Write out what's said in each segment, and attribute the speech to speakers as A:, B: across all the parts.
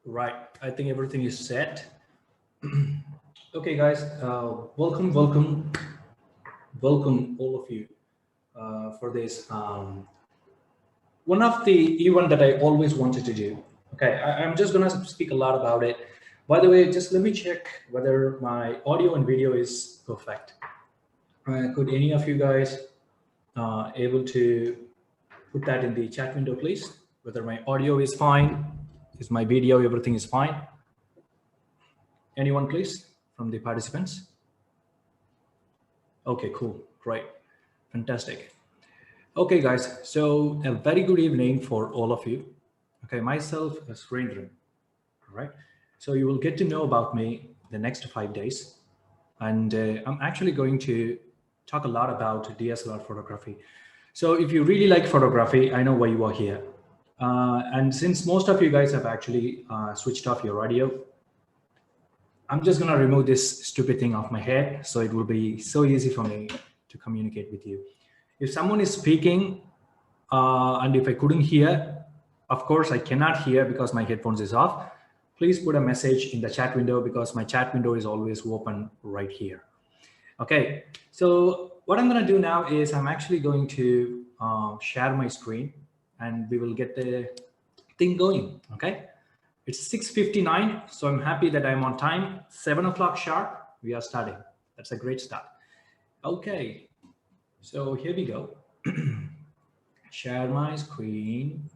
A: Right, I think everything is set. Okay, guys, welcome all of you for this one of the event that I always wanted to do. Okay, I'm just gonna speak a lot about it. By the way, just let me check whether my audio and video is perfect. Could any of you guys able to put that in the chat window, please? Whether my audio is fine, is my video, everything is fine? Anyone, please, from the participants? Okay, cool, great, fantastic. Okay, guys, so a very good evening for all of you. Okay, myself is Surendran, all right? So you will get to know about me the next 5 days. And I'm actually going to talk a lot about DSLR photography. So if you really like photography, I know why you are here. And since most of you guys have actually switched off your audio, I'm just gonna remove this stupid thing off my head, so it will be so easy for me to communicate with you. If someone is speaking and if I couldn't hear, of course I cannot hear because my headphones is off. Please put a message in the chat window because my chat window is always open right here. Okay, so what I'm gonna do now is I'm actually going to share my screen and we will get the thing going, okay? It's 6:59, so I'm happy that I'm on time. 7 o'clock sharp, we are starting. That's a great start. Okay, so here we go. Share my screen.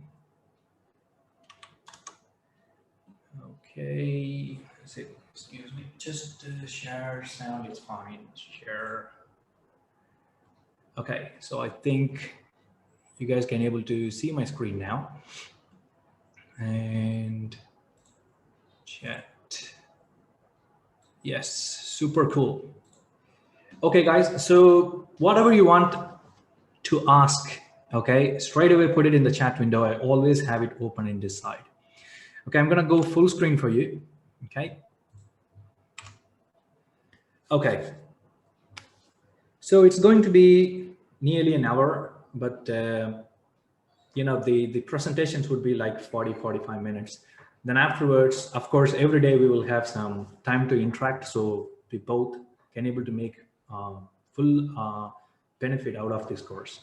A: Okay, excuse me, just share sound, it's fine, share. Okay, so I think you guys can able to see my screen now. And chat. Yes, super cool. Okay, guys, so whatever you want to ask, okay, straight away put it in the chat window. I always have it open in this side. Okay, I'm gonna go full screen for you, okay? Okay, so it's going to be nearly an hour, but you know, the presentations would be like 40-45 minutes. Then afterwards, of course, every day we will have some time to interact, so we both can able to make full benefit out of this course.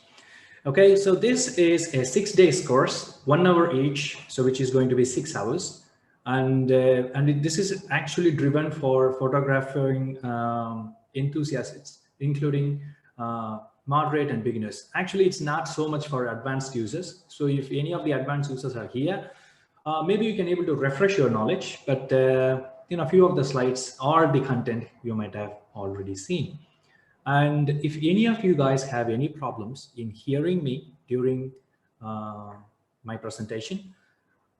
A: Okay, so this is a 6-day course, 1 hour each, so which is going to be 6 hours, and this is actually driven for photographing enthusiasts, including moderate and beginners. Actually, it's not so much for advanced users. So if any of the advanced users are here, maybe you can able to refresh your knowledge, but you know, a few of the slides or the content you might have already seen. And if any of you guys have any problems in hearing me during my presentation,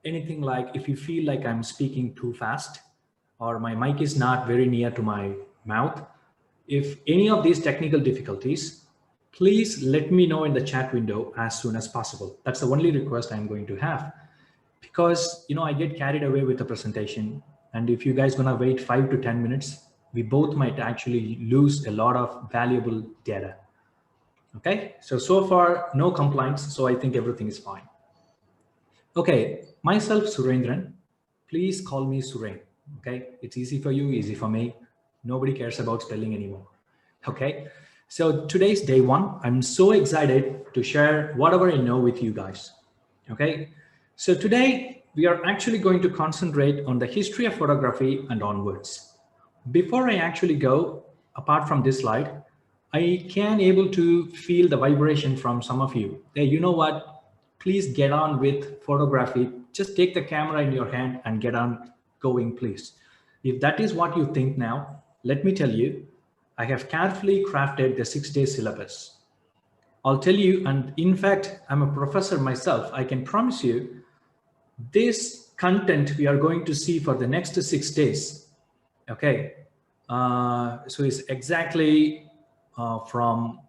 A: anything like if you feel like I'm speaking too fast or my mic is not very near to my mouth, if any of these technical difficulties, please let me know in the chat window as soon as possible. That's the only request I'm going to have, because you know, I get carried away with the presentation, and if you guys gonna wait 5 to 10 minutes, we both might actually lose a lot of valuable data. Okay, so far no complaints, so I think everything is fine. Okay, myself Surendran, please call me Suren. Okay, it's easy for you, easy for me. Nobody cares about spelling anymore. Okay, so today's day 1. I'm so excited to share whatever I know with you guys. Okay, so today we are actually going to concentrate on the history of photography and onwards. Before I actually go, apart from this slide, I can able to feel the vibration from some of you. Hey, you know what? Please get on with photography. Just take the camera in your hand and get on going, please. If that is what you think now, let me tell you, I have carefully crafted the 6-day syllabus. I'll tell you, and in fact, I'm a professor myself. I can promise you this content we are going to see for the next 6 days. Okay, so it's exactly from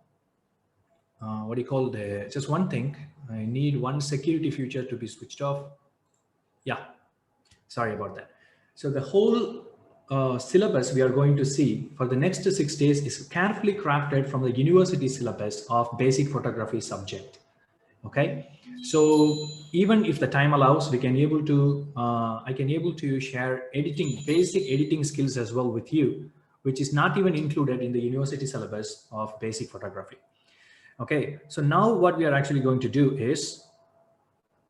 A: what do you call the, just one thing. I need one security feature to be switched off. Yeah, sorry about that. So the whole syllabus we are going to see for the next 6 days is carefully crafted from the university syllabus of basic photography subject. Okay, so even if the time allows, we can able to I can able to share editing, basic editing skills as well with you, which is not even included in the university syllabus of basic photography. Okay, so now what we are actually going to do is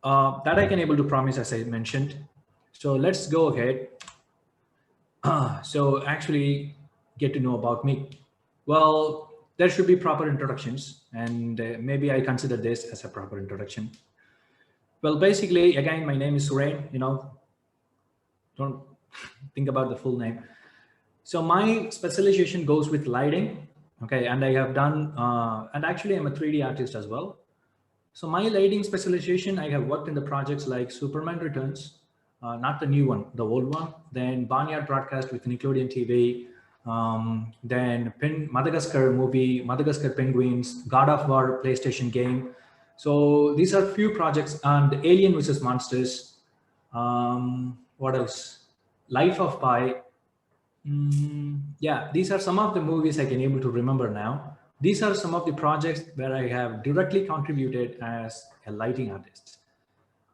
A: that I can able to promise, as I mentioned. So let's go ahead. So actually get to know about me. Well, there should be proper introductions, and maybe I consider this as a proper introduction. Well, basically, again, my name is Suren. Don't think about the full name. So my specialization goes with lighting. Okay, and I have done, and actually I'm a 3D artist as well. So my lighting specialization, I have worked in the projects like Superman Returns, not the new one, the old one, then Barnyard Broadcast with Nickelodeon TV, then Madagascar movie, Madagascar Penguins, God of War PlayStation game. So these are few projects, and Alien vs. Monsters. What else? Life of Pi. Yeah, these are some of the movies I can able to remember now. These are some of the projects where I have directly contributed as a lighting artist.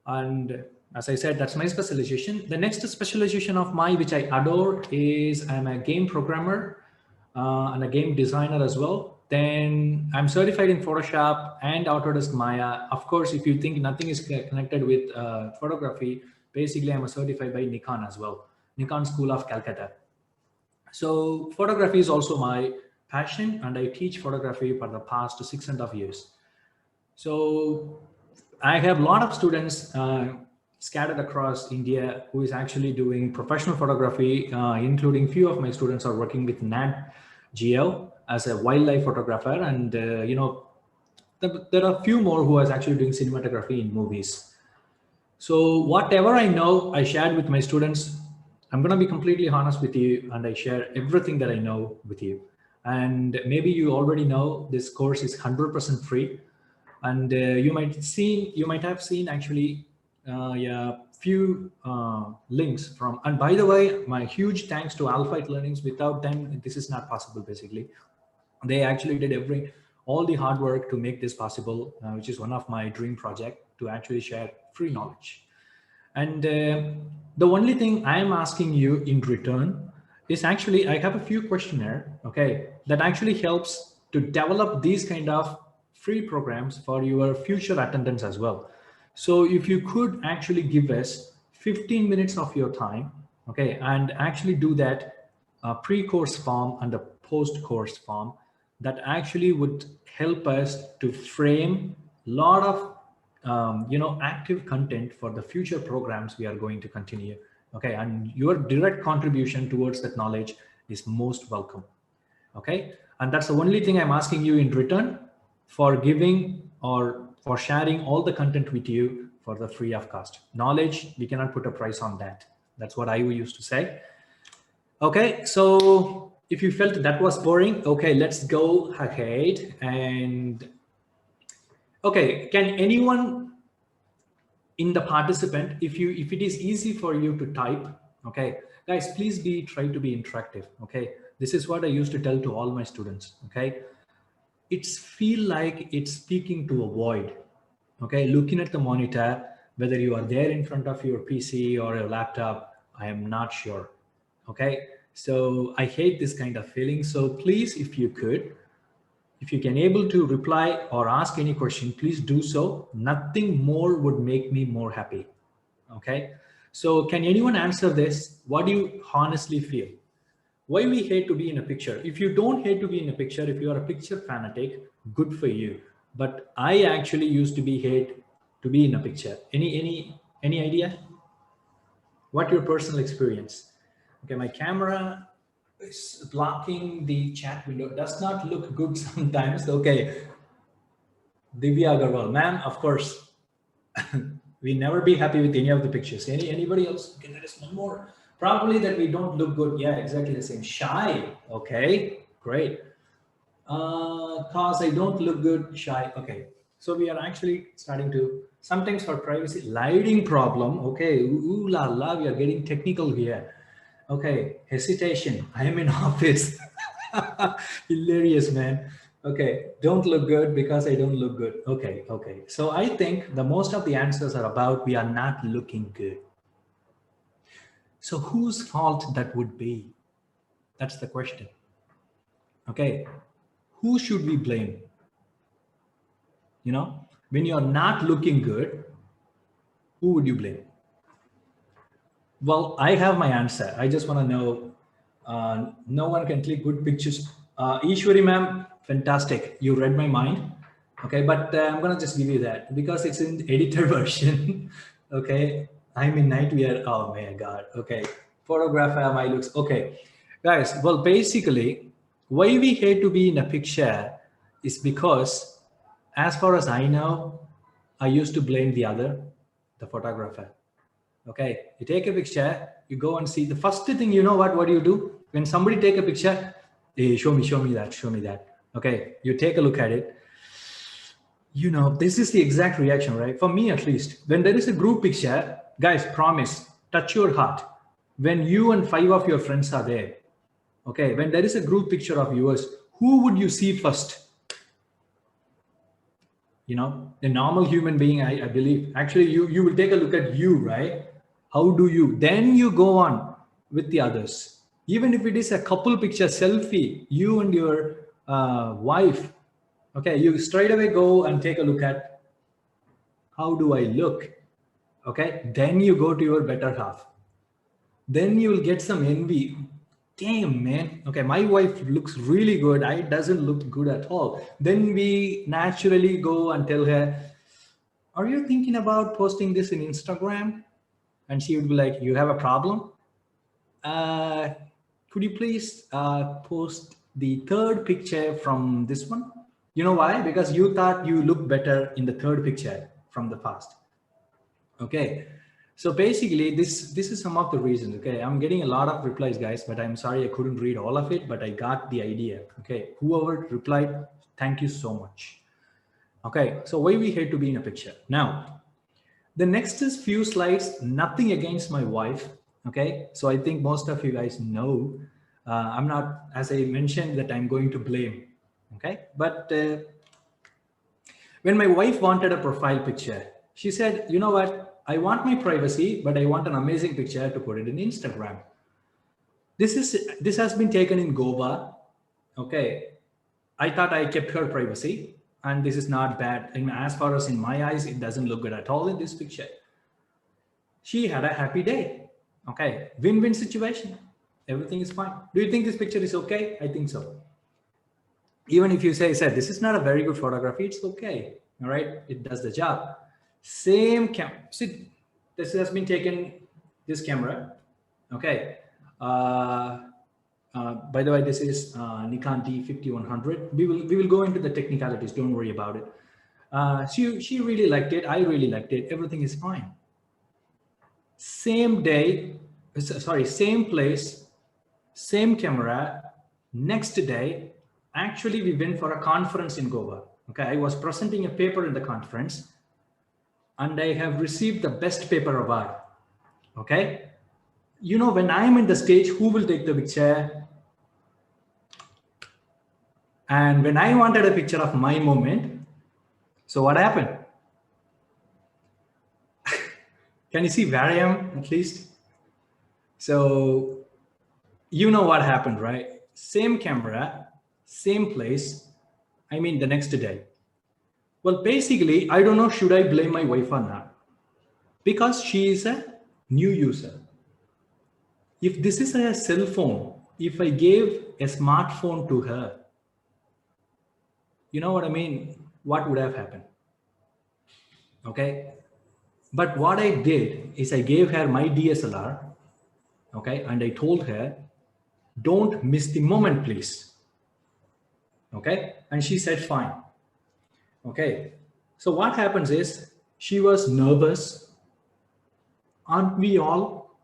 A: And as I said, that's my specialization. The next specialization of mine, which I adore, is I'm a game programmer and a game designer as well. Then I'm certified in Photoshop and Autodesk Maya. Of course, if you think nothing is connected with photography, basically I'm a certified by Nikon as well, Nikon School of Calcutta. So photography is also my passion, and I teach photography for the past 6.5 years. So I have a lot of students scattered across India who is actually doing professional photography, including few of my students are working with Nat Geo as a wildlife photographer. And, there are a few more who is actually doing cinematography in movies. So whatever I know, I shared with my students. I'm going to be completely honest with you, and I share everything that I know with you. And maybe you already know this course is 100% free. And you might have seen actually yeah, few links from. And by the way, my huge thanks to Alphite Learnings. Without them, this is not possible. Basically, they actually did all the hard work to make this possible, which is one of my dream project, to actually share free knowledge. And the only thing I am asking you in return is actually, I have a few questionnaire, okay, that actually helps to develop these kind of free programs for your future attendance as well. So if you could actually give us 15 minutes of your time, okay, and actually do that pre-course form and a post-course form, that actually would help us to frame a lot of active content for the future programs we are going to continue. Okay, and your direct contribution towards that knowledge is most welcome. Okay, and that's the only thing I'm asking you in return for giving or for sharing all the content with you for the free of cost. Knowledge, we cannot put a price on that. That's what I used to say. Okay, so if you felt that was boring, okay, let's go ahead. And okay, can anyone in the participant, if it is easy for you to type, okay, guys, please try to be interactive. Okay, this is what I used to tell to all my students. Okay, it's feel like it's speaking to a void. Okay, looking at the monitor, whether you are there in front of your PC or your laptop, I am not sure. Okay, so I hate this kind of feeling. So please, if you can able to reply or ask any question, please do so. Nothing more would make me more happy. Okay, so can anyone answer this? What do you honestly feel? Why we hate to be in a picture? If you don't hate to be in a picture, if you are a picture fanatic, good for you. But I actually used to be hate to be in a picture. Any idea? What your personal experience? Okay, my camera is blocking the chat window. Does not look good sometimes. Okay, Divya Agarwal, ma'am, of course. We never be happy with any of the pictures. Anybody else? Okay, there is one more. Probably that we don't look good. Yeah, exactly the same. Shy. Okay, great. Cause I don't look good. Shy. Okay. So we are actually starting to, sometimes for privacy, lighting problem. Okay. Ooh la la, we are getting technical here. Okay. Hesitation. I am in office. Hilarious, man. Okay, don't look good because I don't look good. Okay, okay. So I think the most of the answers are about we are not looking good. So whose fault that would be? That's the question. Okay, who should we blame? You know, when you're not looking good, who would you blame? Well, I have my answer. I just want to know. No one can click good pictures. Ishwari ma'am, fantastic. You read my mind. Okay, but I'm gonna just give you that because it's in editor version. Okay, I'm in nightwear. Oh my god. Okay, photographer, my looks. Okay, guys. Well, basically, why we hate to be in a picture is because, as far as I know, I used to blame the photographer. Okay, you take a picture, you go and see the first thing, you know what do you do when somebody take a picture? Hey, show me that, show me that. Okay, you take a look at it. You know, this is the exact reaction, right? For me, at least, when there is a group picture, guys, promise, touch your heart. When you and 5 of your friends are there, okay, when there is a group picture of yours, who would you see first? You know, a normal human being, I believe, actually, you will take a look at you, right? How do you, then you go on with the others. Even if it is a couple picture selfie, you and your wife, okay, you straight away go and take a look at how do I look. Okay, then you go to your better half, then you will get some envy. Damn, man. Okay, my wife looks really good. I doesn't look good at all. Then we naturally go and tell her, are you thinking about posting this in Instagram? And she would be like, you have a problem? Uh, could you please post the third picture from this one? You know why? Because you thought you looked better in the third picture from the past. Okay, so basically this is some of the reasons. Okay, I'm getting a lot of replies, guys, but I'm sorry I couldn't read all of it, but I got the idea. Okay, whoever replied, thank you so much. Okay, so why we hate to be in a picture. Now the next is few slides, nothing against my wife. Okay, so I think most of you guys know I'm not, as I mentioned, that I'm going to blame. Okay, but when my wife wanted a profile picture, she said, you know what? I want my privacy, but I want an amazing picture to put it in Instagram. This has been taken in Goa. Okay. I thought I kept her privacy, and this is not bad. And as far as in my eyes, it doesn't look good at all in this picture. She had a happy day. Okay. Win-win situation. Everything is fine. Do you think this picture is okay? I think so. Even if you say, this is not a very good photography, it's okay. All right, it does the job. Same camera. See, this has been taken, this camera. Okay. By the way, this is Nikon D5100. We will go into the technicalities. Don't worry about it. She really liked it. I really liked it. Everything is fine. Same day, sorry, same place, same camera. Next day, actually, we went for a conference in Goa. Okay, I was presenting a paper in the conference, and I have received the best paper award. Okay, you know, when I'm in the stage, who will take the picture? And when I wanted a picture of my moment, so what happened? Can you see where I am at least? So you know what happened, right? Same camera, same place. I mean, the next day. Well, basically, I don't know, should I blame my wife or not? Because she is a new user. If this is a cell phone, if I gave a smartphone to her, you know what I mean? What would have happened? Okay. But what I did is I gave her my DSLR. Okay. And I told her, don't miss the moment, please. Okay. And she said, fine. Okay. So what happens is she was nervous. Aren't we all?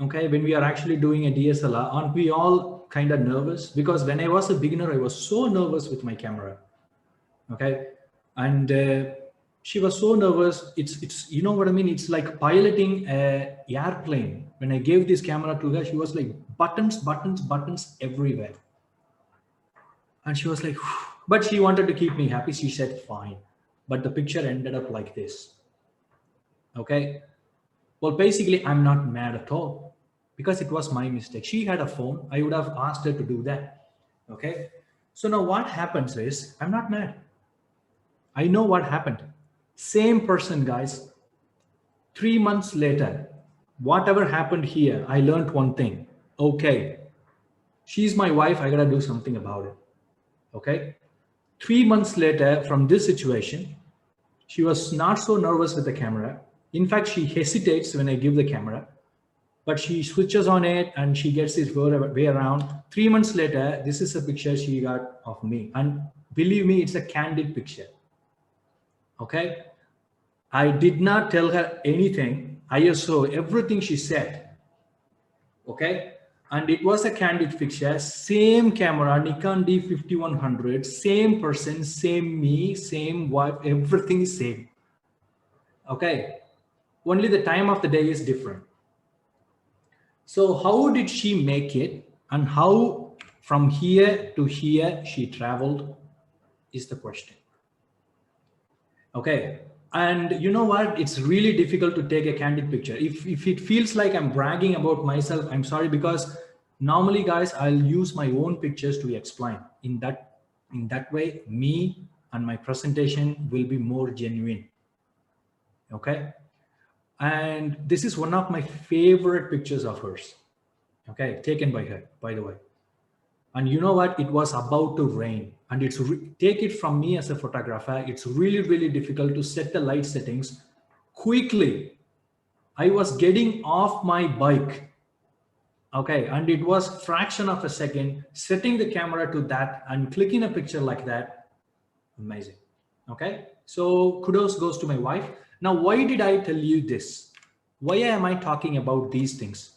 A: Okay. When we are actually doing a DSLR, aren't we all kind of nervous? Because when I was a beginner, I was so nervous with my camera. Okay. And she was so nervous. It's you know what I mean? It's like piloting an airplane. When I gave this camera to her, she was like buttons everywhere. And she was like, But she wanted to keep me happy. She said, fine. But the picture ended up like this. Okay. Well, basically, I'm not mad at all because it was my mistake. She had a phone. I would have asked her to do that. Okay. So now what happens is I'm not mad. I know what happened. Same person, guys. 3 months later, whatever happened here, I learned one thing. Okay. She's my wife. I got to do something about it. Okay. 3 months later, from this situation, she was not so nervous with the camera. In fact, she hesitates when I give the camera, but she switches on it and she gets it way around. 3 months later, this is a picture she got of me. And believe me, it's a candid picture. Okay. I did not tell her anything. ISO, everything she said. Okay. And it was a candid picture, same camera, Nikon D5100, same person, same me, same wife, everything is same. Okay. Only the time of the day is different. So how did she make it and how from here to here she traveled is the question. Okay. And you know what? It's really difficult to take a candid picture. If it feels like I'm bragging about myself, I'm sorry, because normally, guys, I'll use my own pictures to explain. In that way, me and my presentation will be more genuine. Okay. And this is one of my favorite pictures of hers. Okay, taken by her, by the way. And you know what? It was about to rain. And take it from me as a photographer, it's really, really difficult to set the light settings quickly. I was getting off my bike. Okay, and it was fraction of a second, setting the camera to that and clicking a picture like that. Amazing. Okay, so kudos goes to my wife. Now, why did I tell you this? Why am I talking about these things?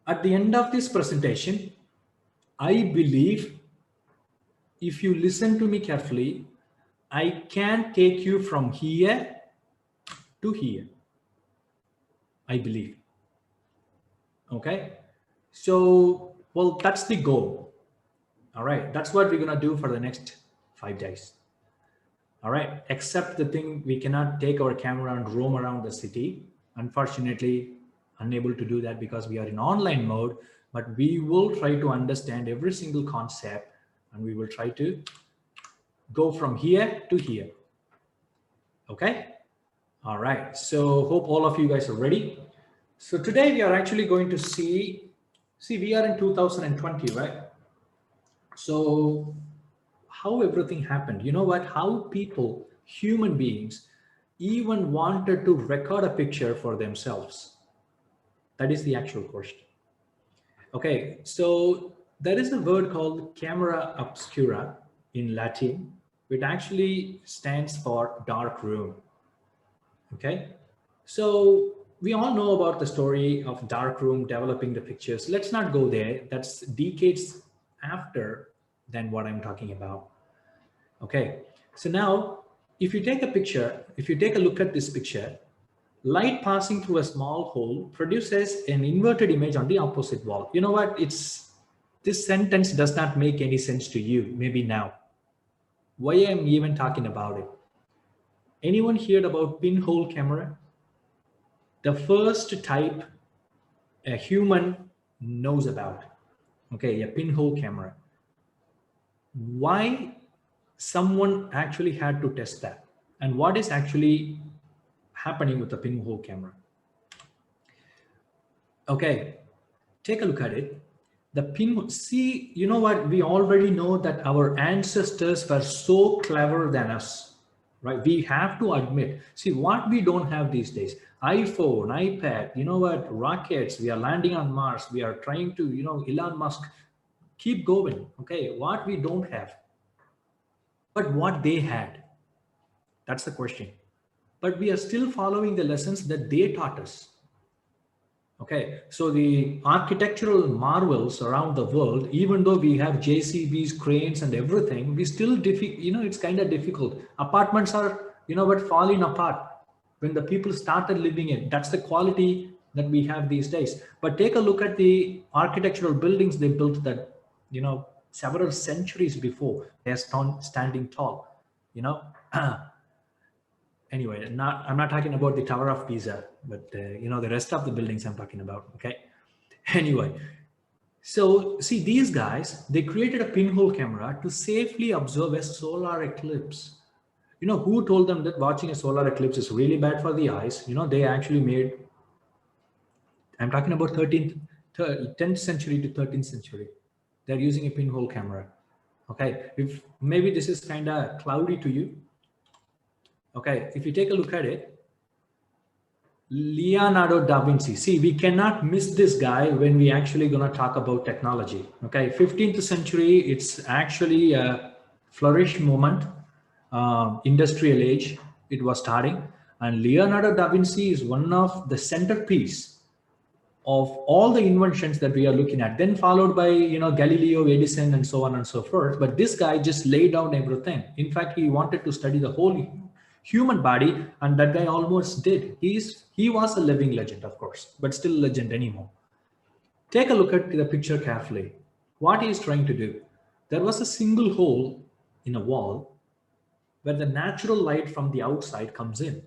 A: At the end of this presentation, I believe if you listen to me carefully, I can take you from here to here. I believe. Okay. So, well, that's the goal. All right. That's what we're going to do for the next 5 days. All right. Except the thing, we cannot take our camera and roam around the city. Unfortunately, unable to do that because we are in online mode, but we will try to understand every single concept and we will try to go from here to here. Okay. All right. So hope all of you guys are ready. So today we are actually going to see we are in 2020, right? So how everything happened, you know what, how people, human beings, even wanted to record a picture for themselves. That is the actual question. Okay, so there is a word called camera obscura in Latin, which actually stands for dark room. Okay, so we all know about the story of dark room developing the pictures. Let's not go there. That's decades after than what I'm talking about. Okay, so now if you take a picture, if you take a look at this picture, light passing through a small hole produces an inverted image on the opposite wall. You know what? This sentence does not make any sense to you, maybe now. Why am I even talking about it? Anyone heard about pinhole camera? The first type a human knows about. Okay, a pinhole camera. Why someone actually had to test that? And what is actually happening with the pinhole camera? Okay, take a look at it. The pinhole, see, you know what? We already know that our ancestors were so clever than us, right? We have to admit, see what we don't have these days, iPhone, iPad, you know what, rockets, we are landing on Mars, we are trying to, you know, Elon Musk, keep going. Okay, what we don't have, but what they had, that's the question. But we are still following the lessons that they taught us. Okay, so the architectural marvels around the world, even though we have JCBs, cranes and everything, we still, it's kind of difficult. Apartments are, you know what, falling apart when the people started living in. That's the quality that we have these days. But take a look at the architectural buildings they built that, you know, several centuries before. They're standing tall, you know. Anyway, I'm not talking about the Tower of Pisa, but you know, the rest of the buildings I'm talking about. Okay. Anyway, so see, these guys, they created a pinhole camera to safely observe a solar eclipse. You know, who told them that watching a solar eclipse is really bad for the eyes? You know, they actually made, I'm talking about 10th century to 13th century. They're using a pinhole camera. Okay, if maybe this is kind of cloudy to you. Okay, if you take a look at it, Leonardo da Vinci. See, we cannot miss this guy when we actually going to talk about technology. Okay, 15th century, it's actually a flourish moment, industrial age, it was starting. And Leonardo da Vinci is one of the centerpiece of all the inventions that we are looking at, then followed by, you know, Galileo, Edison, and so on and so forth. But this guy just laid down everything. In fact, he wanted to study the whole human body, and that guy almost did. He was a living legend, of course, but still legend anymore. Take a look at the picture carefully. What he is trying to do, there was a single hole in a wall where the natural light from the outside comes in,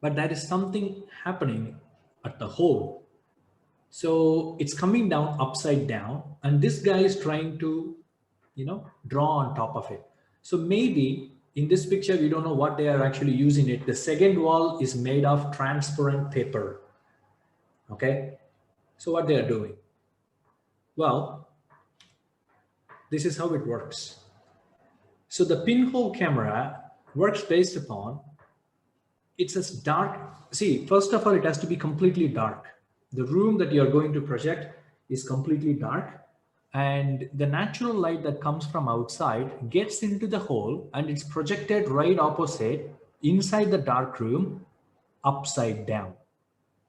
A: but there is something happening at the hole. So it's coming down upside down, and this guy is trying to, you know, draw on top of it. So maybe in this picture, we don't know what they are actually using it. The second wall is made of transparent paper. Okay. So what they are doing? Well, this is how it works. So the pinhole camera works based upon, it's as dark. See, first of all, it has to be completely dark. The room that you're going to project is completely dark, and the natural light that comes from outside gets into the hole and it's projected right opposite inside the dark room, upside down.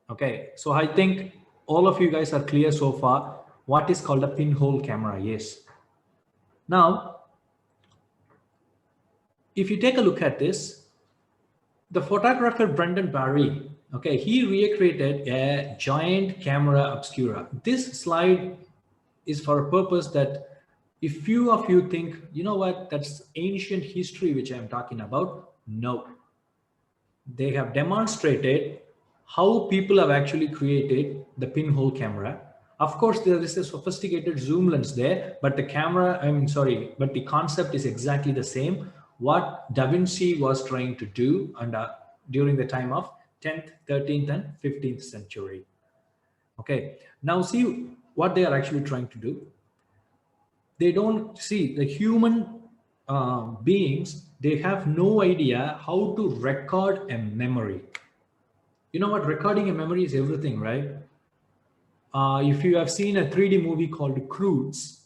A: Okay, so I think all of you guys are clear so far what is called a pinhole camera. Yes. Now, if you take a look at this, the photographer Brendan Barry, okay, he recreated a giant camera obscura. This slide is for a purpose that if few of you think, you know what, that's ancient history which I'm talking about. No, they have demonstrated how people have actually created the pinhole camera. Of course, there is a sophisticated zoom lens there, but the camera, but the concept is exactly the same. What Da Vinci was trying to do during the time of 10th, 13th, and 15th century. Okay, now see what they are actually trying to do. They don't see the human beings, they have no idea how to record a memory. You know what, recording a memory is everything, right? If you have seen a 3D movie called Croods,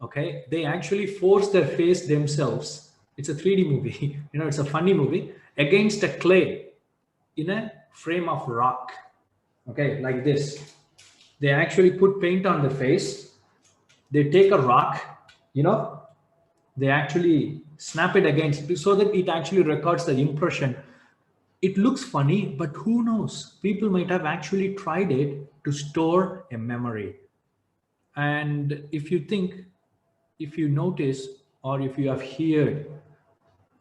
A: okay, they actually force their face themselves. It's a 3D movie, you know, it's a funny movie, against a clay in a frame of rock. Okay, like this. They actually put paint on the face. They take a rock, you know, they actually snap it against so that it actually records the impression. It looks funny, but who knows? People might have actually tried it to store a memory. And if you think, if you notice, or if you have heard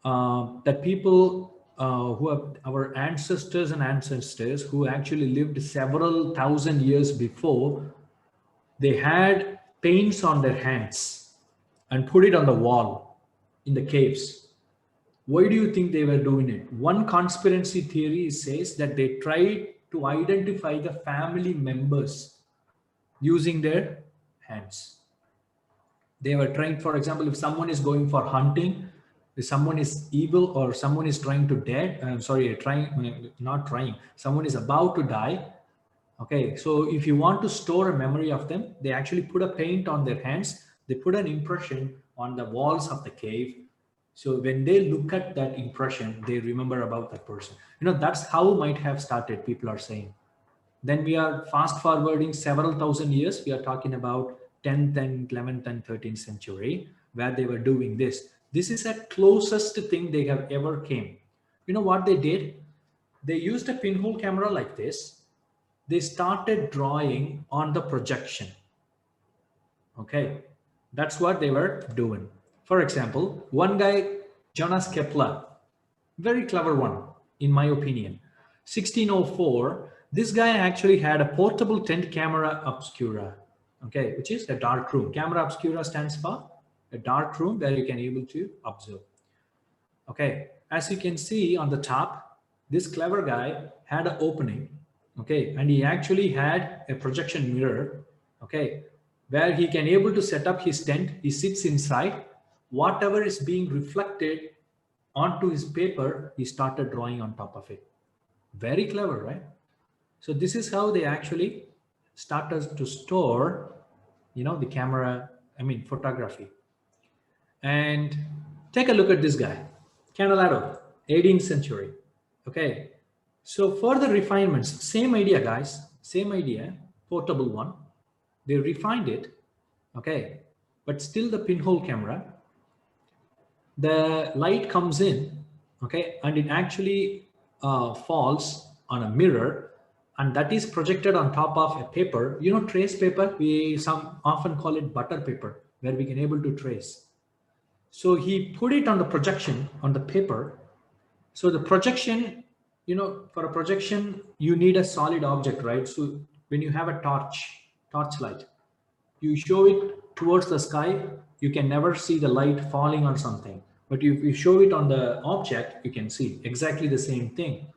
A: that people who are our ancestors and ancestors who actually lived several thousand years before, they had paints on their hands and put it on the wall in the caves. Why do you think they were doing it? One conspiracy theory says that they tried to identify the family members using their hands. They were trying, for example, if someone is going for hunting, if someone is evil or someone is trying to dead, not trying, someone is about to die. Okay, so if you want to store a memory of them, they actually put a paint on their hands, they put an impression on the walls of the cave. So when they look at that impression, they remember about that person. You know, that's how it might have started, people are saying. Then we are fast forwarding several thousand years. We are talking about 10th and 11th and 13th century, where they were doing this. This is the closest thing they have ever came. You know what they did? They used a pinhole camera like this. They started drawing on the projection. Okay. That's what they were doing. For example, one guy, Jonas Kepler, very clever one, in my opinion. 1604, this guy actually had a portable tent camera obscura, okay, which is a dark room. Camera obscura stands for a dark room where you can able to observe. Okay, as you can see on the top, this clever guy had an opening, okay, and he actually had a projection mirror, okay, where he can able to set up his tent. He sits inside, whatever is being reflected onto his paper, he started drawing on top of it. Very clever, right? So this is how they actually started to store, the camera, photography. And take a look at this guy, Candelaro, 18th century. Okay, so further refinements, same idea, guys, same idea, portable one. They refined it, okay, but still the pinhole camera. The light comes in, okay, and it actually falls on a mirror, and that is projected on top of a paper. Trace paper, we often call it butter paper, where we can able to trace. So he put it on the projection on the paper. So the projection, for a projection, you need a solid object, right? So when you have a torchlight, you show it towards the sky, you can never see the light falling on something. But if you show it on the object, you can see exactly the same thing.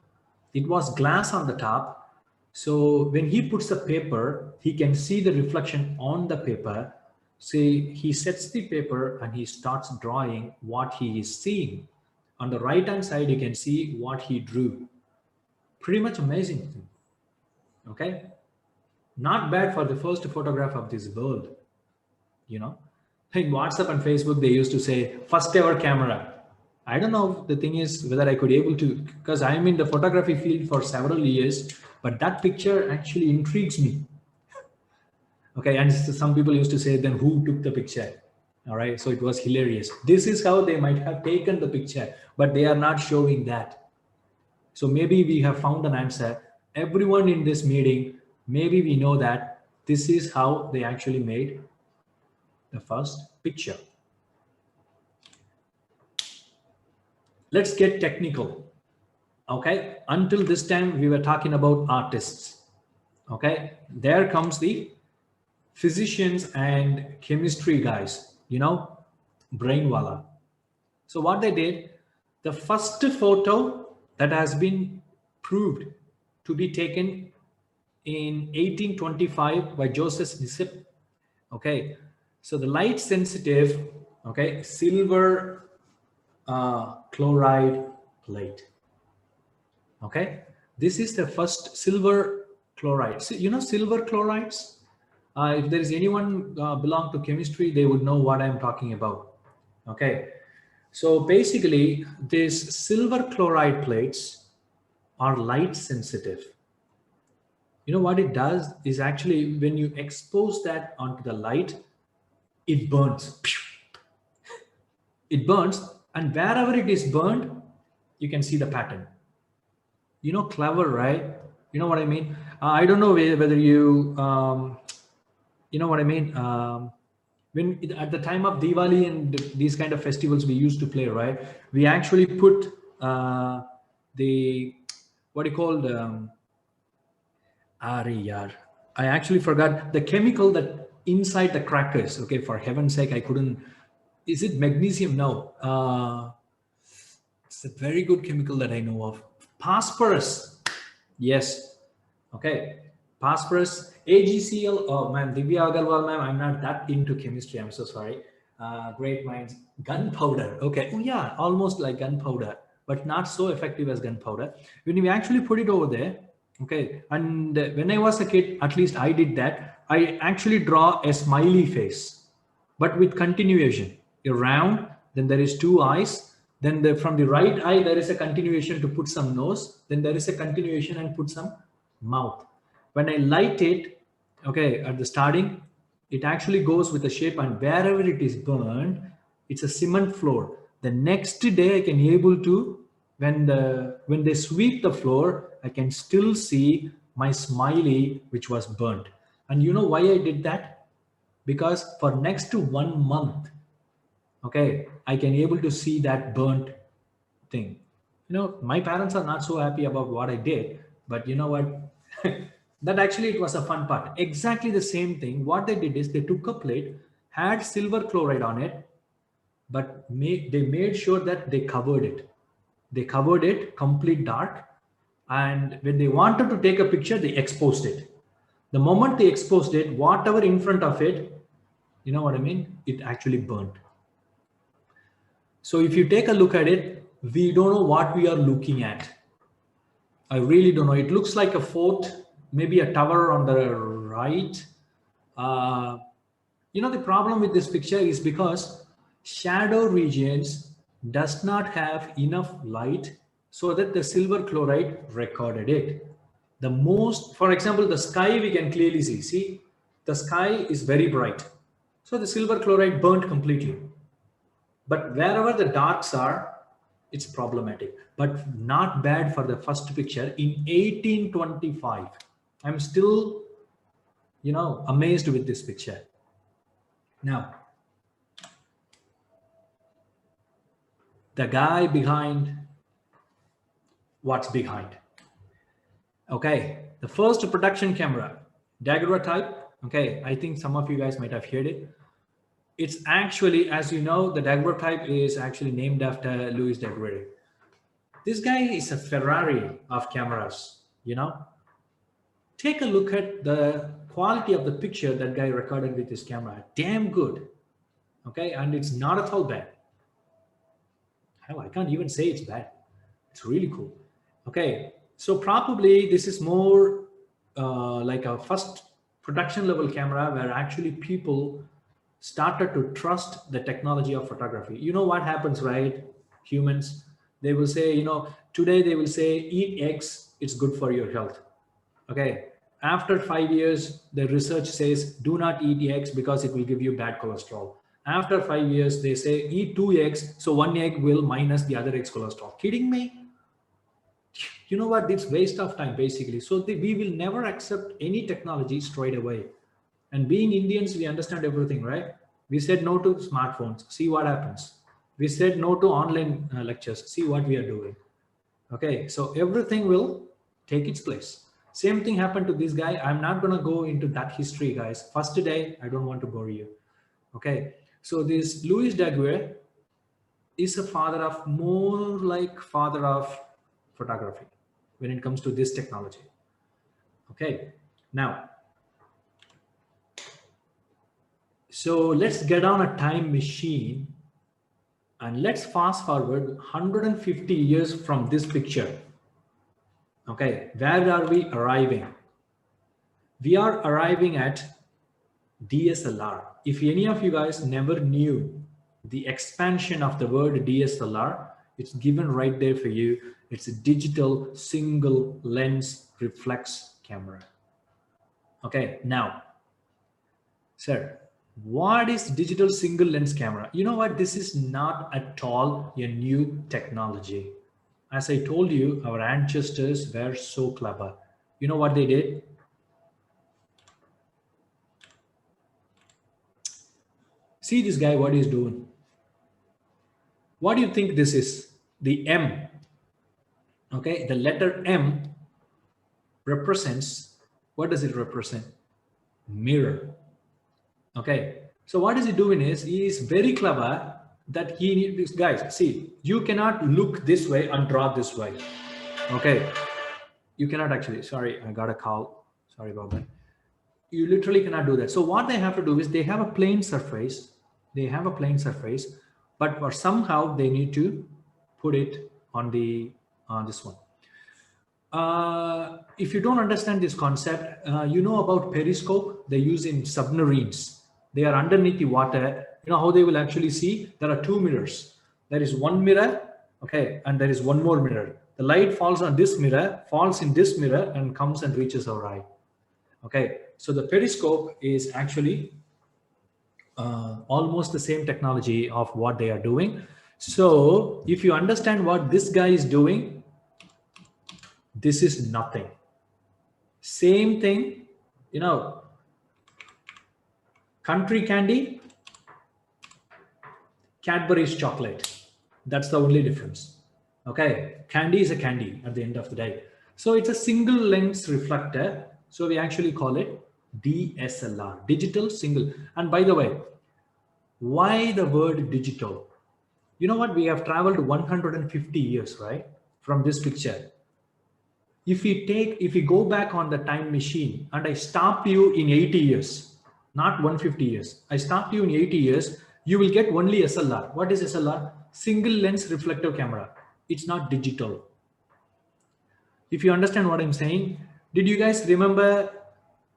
A: It was glass on the top. So when he puts the paper, he can see the reflection on the paper. See, he sets the paper and he starts drawing what he is seeing. On the right hand side, you can see what he drew. Pretty much amazing thing. Okay. Not bad for the first photograph of this world. In WhatsApp and Facebook, they used to say first ever camera. I don't know. The thing is whether I could able to, because I'm in the photography field for several years, but that picture actually intrigues me. Okay, and some people used to say, then who took the picture? All right, so it was hilarious. This is how they might have taken the picture, but they are not showing that. So maybe we have found an answer. Everyone in this meeting, maybe we know that this is how they actually made the first picture. Let's get technical. Okay, until this time we were talking about artists. Okay, there comes the physicians and chemistry guys, brainwala. So what they did, the first photo that has been proved to be taken in 1825 by Joseph Nisip. Okay, so the light sensitive, okay, silver chloride plate. Okay, this is the first silver chloride. So, silver chlorides. If there is anyone belong to chemistry, they would know what I'm talking about. Okay, so basically, these silver chloride plates are light sensitive. What it does is actually when you expose that onto the light, it burns. It burns, and wherever it is burned, you can see the pattern. Clever, right? You know what I mean? I don't know whether you, you know what I mean? When at the time of Diwali and these kind of festivals we used to play, right? We actually put the, what do you call, I actually forgot the chemical that inside the crackers. Okay, for heaven's sake, I couldn't. Is it magnesium? No. It's a very good chemical that I know of. Phosphorus. Yes. Okay. Phosphorus. AgCl. Oh, ma'am. Divya Agarwal, ma'am. I'm not that into chemistry. I'm so sorry. Great minds. Gunpowder. Okay. Oh, yeah. Almost like gunpowder, but not so effective as gunpowder. When we actually put it over there, okay. And when I was a kid, at least I did that. I actually draw a smiley face, but with continuation. A round, then there is two eyes. Then from the right eye, there is a continuation to put some nose. Then there is a continuation and put some mouth. When I light it, okay, at the starting, it actually goes with the shape, and wherever it is burned, it's a cement floor. The next day, I can able to, when they sweep the floor, I can still see my smiley, which was burnt. And you know why I did that? because for next to 1 month, okay, I can able to see that burnt thing. My parents are not so happy about what I did, but you know what? That actually it was a fun part. Exactly the same thing. What they did is they took a plate, had silver chloride on it, but they made sure that they covered it. They covered it complete dark, and when they wanted to take a picture, they exposed it. The moment they exposed it, whatever in front of it, you know what I mean? It actually burnt. So if you take a look at it, we don't know what we are looking at. I really don't know. It looks like a fort, maybe a tower on the right. Uh, the problem with this picture is because shadow regions does not have enough light so that the silver chloride recorded it. For example, the sky we can clearly see. See, the sky is very bright. So the silver chloride burnt completely. But wherever the darks are, it's problematic, but not bad for the first picture in 1825. I'm still, amazed with this picture. Now, the guy behind, what's behind? Okay, the first production camera, daguerreotype. Okay, I think some of you guys might have heard it. It's actually, as you know, the daguerreotype is actually named after Louis Daguerre. This guy is a Ferrari of cameras, Take a look at the quality of the picture that guy recorded with his camera. Damn good. Okay, and it's not at all bad. Hell, I can't even say it's bad. It's really cool. Okay, so probably this is more like a first production level camera where actually people started to trust the technology of photography. You know what happens, right? Humans, they will say, today they will say, eat eggs, it's good for your health. Okay. After 5 years, the research says, do not eat eggs because it will give you bad cholesterol. After 5 years, they say, eat 2 eggs, so 1 egg will minus the other egg's cholesterol. Kidding me? You know what? It's waste of time, basically. So we will never accept any technology straight away. And being Indians, we understand everything, right? We said no to smartphones. See what happens. We said no to online lectures. See what we are doing. Okay, so everything will take its place. Same thing happened to this guy. I'm not going to go into that history, guys. First day, I don't want to bore you. Okay, so this Louis Daguerre is a father of, more like father of photography when it comes to this technology. Okay, now, so let's get on a time machine and let's fast forward 150 years from this picture. Okay, where are we arriving? We are arriving at DSLR. If any of you guys never knew the expansion of the word DSLR, it's given right there for you. It's a digital single lens reflex camera. Okay, now, sir, what is digital single lens camera? You know what? This is not at all a new technology. As I told you, our ancestors were so clever. You know what they did? See this guy, what he's doing. What do you think this is? The M. Okay, the letter M represents, what does it represent? Mirror. Okay, so what is he doing is, he is very clever that he needs, guys, see, you cannot look this way and draw this way. Okay, you cannot actually, sorry, I got a call. Sorry about that. You literally cannot do that. So what they have to do is they have a plane surface. They have a plane surface, but for somehow they need to put it on this one. If you don't understand this concept, you know about periscope they use in submarines. They are underneath the water. You know how they will actually see? There are two mirrors. There is one mirror, okay, and there is one more mirror. The light falls on this mirror, falls in this mirror, and comes and reaches our eye. Okay, so the periscope is actually almost the same technology of what they are doing. So if you understand what this guy is doing, this is nothing. Same thing, Country candy, Cadbury's chocolate. That's the only difference. Okay, candy is a candy at the end of the day. So it's a single lens reflector. So we actually call it DSLR, digital single. And by the way, why the word digital? You know what? We have traveled 150 years, right? From this picture. If we go back on the time machine and I stopped you in 80 years, not 150 years, I stopped you in 80 years, you will get only SLR. What is SLR? Single lens reflective camera. It's not digital. If you understand what I'm saying, did you guys remember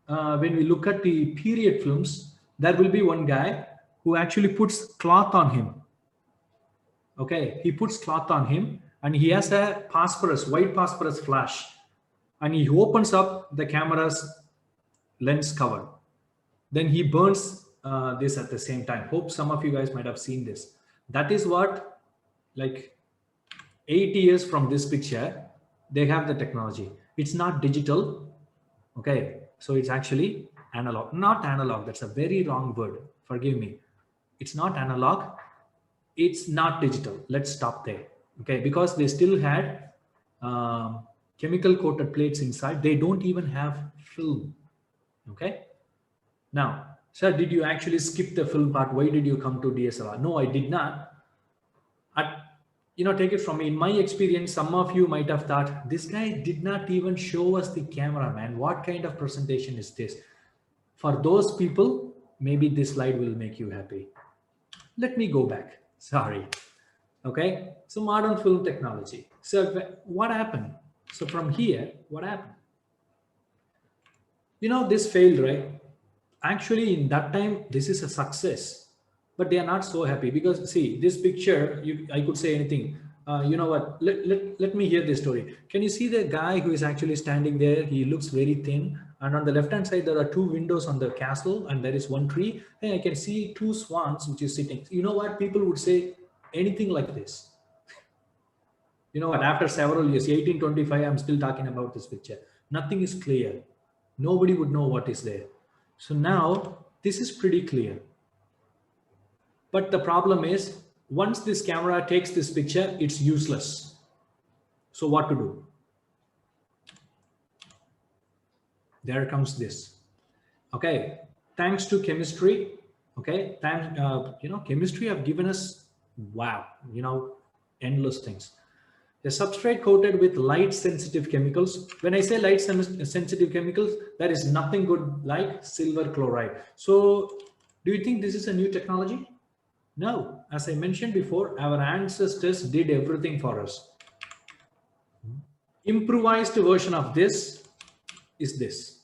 A: when we look at the period films, there will be one guy who actually puts cloth on him. Okay, he puts cloth on him and he has a phosphorus, white phosphorus flash, and he opens up the camera's lens cover. Then he burns this at the same time. Hope some of you guys might have seen this. That is what, like 80 years from this picture, they have the technology. It's not digital. Okay, so it's actually analog. Not analog. That's a very wrong word. Forgive me. It's not analog. It's not digital. Let's stop there. Okay, because they still had chemical coated plates inside. They don't even have film. Okay. Now, sir, did you actually skip the film part? Why did you come to DSLR? No, I did not. Take it from me. In my experience, some of you might have thought, this guy did not even show us the camera, man. What kind of presentation is this? For those people, maybe this slide will make you happy. Let me go back. Sorry. Okay. So modern film technology. So what happened? So from here, what happened? This failed, right? Actually, in that time, this is a success, but they are not so happy because see this picture, I could say anything. You know what? Let me hear this story. Can you see the guy who is actually standing there? He looks very thin. And on the left-hand side, there are two windows on the castle and there is one tree. And I can see two swans, which is sitting. You know what? People would say anything like this. You know what? After several years, 1825, I'm still talking about this picture. Nothing is clear. Nobody would know what is there. So now this is pretty clear. But the problem is, once this camera takes this picture, it's useless. So what to do? There comes this. Okay, thanks to chemistry. Okay, thanks. Chemistry have given us wow. Endless things. A substrate coated with light sensitive chemicals. When I say light sensitive chemicals, there is nothing good like silver chloride. So do you think this is a new technology? No. As I mentioned before, our ancestors did everything for us. Improvised version of this is this.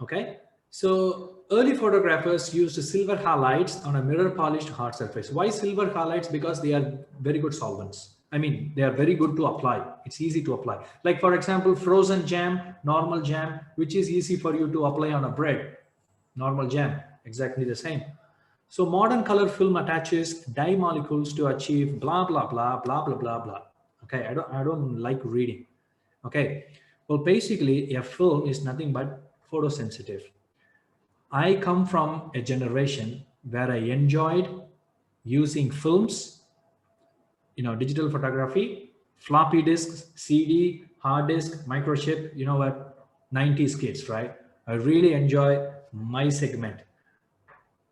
A: Okay. So early photographers used silver halides on a mirror polished hard surface. Why silver halides? Because they are very good solvents. I mean, they are very good to apply. It's easy to apply. Like for example, frozen jam, normal jam, which is easy for you to apply on a bread. Normal jam, exactly the same. So modern color film attaches dye molecules to achieve blah, blah, blah, blah, blah, blah, blah. Okay, I don't like reading. Okay, well, basically a film is nothing but photosensitive. I come from a generation where I enjoyed using films, digital photography, floppy disks, CD, hard disk, microchip, 90s kids, right? I really enjoy my segment.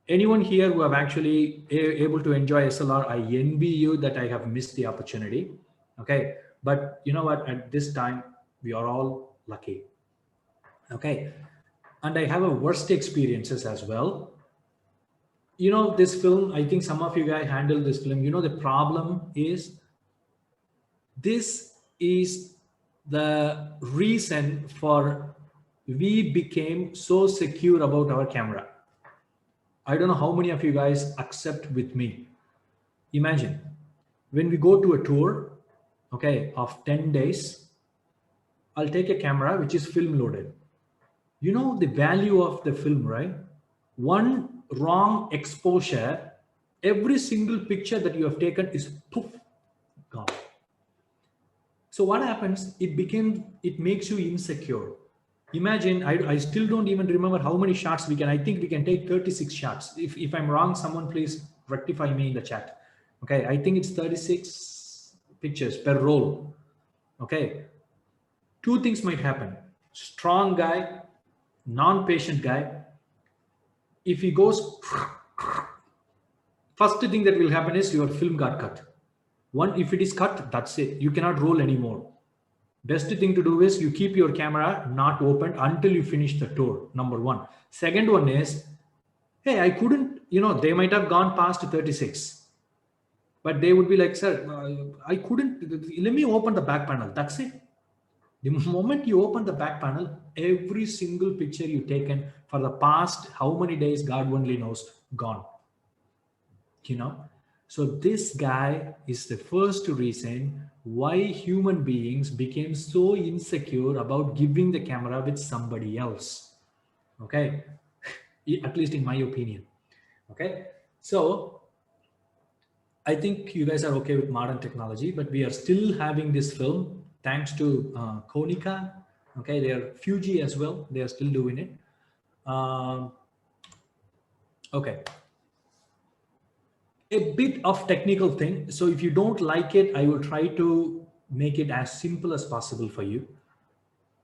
A: Anyone here who have actually able to enjoy SLR, I envy you that I have missed the opportunity. Okay. But you know what, at this time, we are all lucky. Okay. And I have a worst experiences as well. This film, I think some of you guys handle this film. The problem is this is the reason for we became so secure about our camera. I don't know how many of you guys accept with me. Imagine when we go to a tour, okay, of 10 days, I'll take a camera which is film loaded. You know the value of the film, right? One wrong exposure, every single picture that you have taken is poof, gone. So what happens? It makes you insecure. Imagine, I still don't even remember how many shots we can. I think we can take 36 shots. If I'm wrong, someone please rectify me in the chat. Okay, I think it's 36 pictures per roll. Okay, two things might happen. Strong guy, non-patient guy. If he goes, first thing that will happen is your film got cut. One, if it is cut, that's it. You cannot roll anymore. Best thing to do is you keep your camera not opened until you finish the tour, number one. Second one is, hey, I couldn't, they might have gone past 36, but they would be like, sir, I couldn't, let me open the back panel. That's it. The moment you open the back panel, every single picture you've taken for the past how many days, God only knows, gone. So this guy is the first reason why human beings became so insecure about giving the camera with somebody else. Okay, at least in my opinion. Okay, so I think you guys are okay with modern technology, but we are still having this film thanks to Konica. Okay, they are Fuji as well. They are still doing it. Okay. A bit of technical thing. So if you don't like it, I will try to make it as simple as possible for you.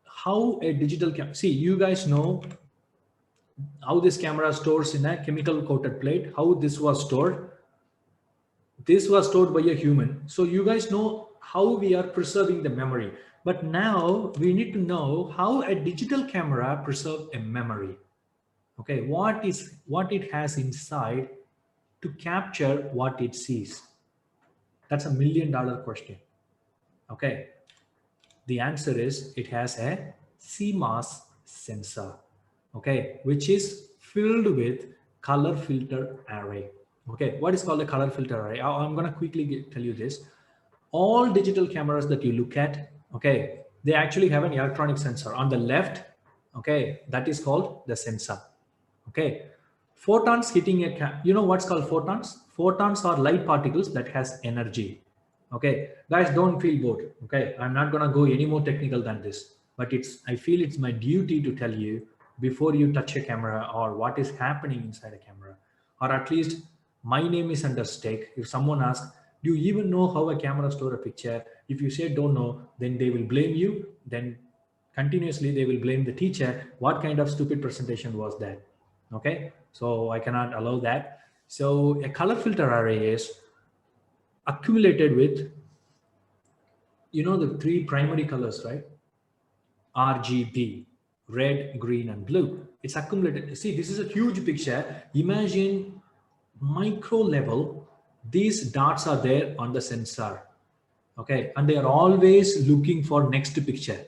A: How a digital camera, see, you guys know how this camera stores in a chemical coated plate, how this was stored. This was stored by a human. So you guys know how we are preserving the memory. But now we need to know how a digital camera preserves a memory. Okay, what it has inside to capture what it sees. That's $1 million question. Okay, the answer is it has a CMOS sensor, okay, which is filled with color filter array. Okay, what is called a color filter array? I'm going to quickly tell you this. All digital cameras that you look at, okay, they actually have an electronic sensor on the left. Okay, that is called the sensor. Okay, photons hitting a you know what's called photons? Photons are light particles that has energy. Okay, guys, don't feel bored. Okay, I'm not gonna go any more technical than this, but I feel it's my duty to tell you before you touch a camera or what is happening inside a camera, or at least my name is under stake. If someone asks, do you even know how a camera store a picture? If you say don't know, then they will blame you. Then continuously they will blame the teacher. What kind of stupid presentation was that? Okay, so I cannot allow that. So a color filter array is accumulated with, the three primary colors, right? RGB, red, green, and blue. It's accumulated. See, this is a huge picture. Imagine micro level, these dots are there on the sensor. Okay, and they are always looking for next picture.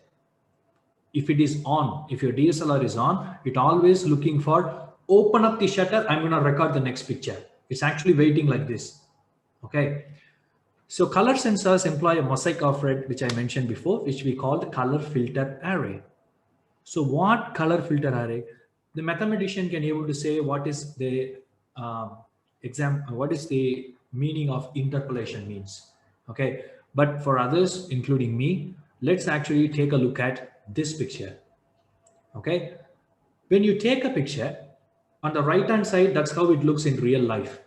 A: If it is on, if your DSLR is on, it always looking for open up the shutter, I'm going to record the next picture. It's actually waiting like this. Okay, so color sensors employ a mosaic of red, which I mentioned before, which we call the color filter array. So what color filter array? The mathematician can able to say what is the what is the meaning of interpolation means. Okay, but for others, including me, let's actually take a look at this picture. Okay, when you take a picture on the right hand side, that's how it looks in real life.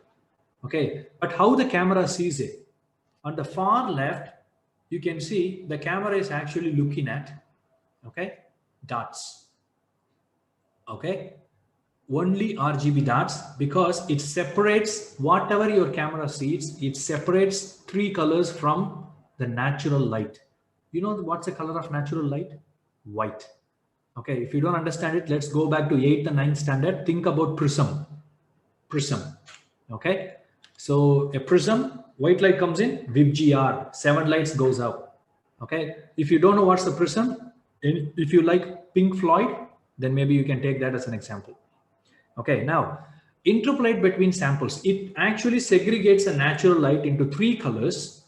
A: Okay, but how the camera sees it, on the far left you can see the camera is actually looking at, okay, dots. Okay, only RGB dots, because it separates whatever your camera sees. It separates three colors from the natural light. You know what's the color of natural light? White. Okay, if you don't understand it, let's go back to 8th and 9th standard. Think about prism. Okay, so a prism, white light comes in, VIBGR, 7 lights goes out. Okay, if you don't know what's the prism, if you like Pink Floyd, then maybe you can take that as an example. Okay, now interpolate between samples. It actually segregates a natural light into 3 colors